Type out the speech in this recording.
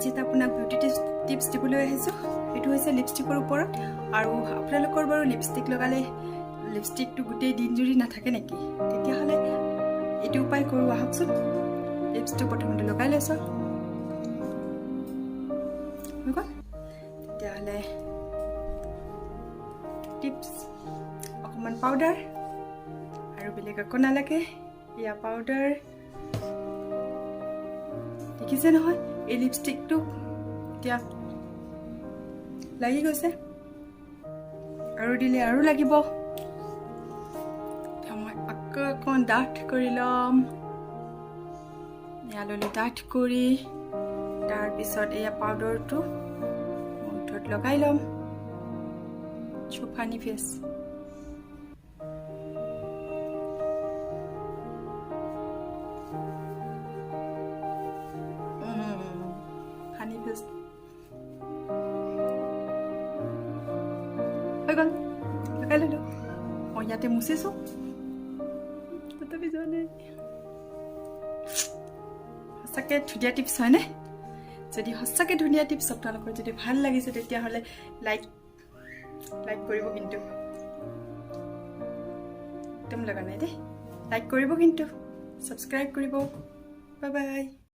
আজি আপোনাক beauty tips দিবলৈ আহিছোঁ এইটো হৈছে লিপষ্টিকৰ ওপৰত আৰু আপোনালোকৰ বাৰু লিপষ্টিক লগালে লিপষ্টিকটো গোটেই দিন জুৰি নাথাকে নেকি তেতিয়াহ'লে এইটো উপায় কৰোঁ আহকচোন লিপষ্টিক প্ৰথমতে লগাই লৈছোঁ তেতিয়াহ'লে টিপছ অকণমান পাউডাৰ আৰু বেলেগ একো নালাগে এয়া পাউডাৰ দেখিছে নহয় এই লিপষ্টিকটো এতিয়া লাগি গৈছে আৰু দিলে আৰু লাগিব মই আকৌ অকণ ডাঠ কৰি ল'ম ইয়ালৈ ডাঠ কৰি তাৰপিছত এয়া পাউডাৰটো মুঠত লগাই ল'ম চুফানি ফেচ হানি ফেচ হৈ গ'ল লগাই ল'লোঁ মই ইয়াতে মুচিছোঁ তথাপি যোৱা নাই সঁচাকৈ ধুনীয়া টিপছ হয়নে যদি সঁচাকৈ ধুনীয়া টিপছ আপোনালোকৰ যদি ভাল লাগিছে তেতিয়াহ'লে লাইক কৰিব কিন্তু একদম লগা নাই দেই লাইক কৰিব কিন্তু ছাবস্ক্ৰাইব কৰিব বাই বাই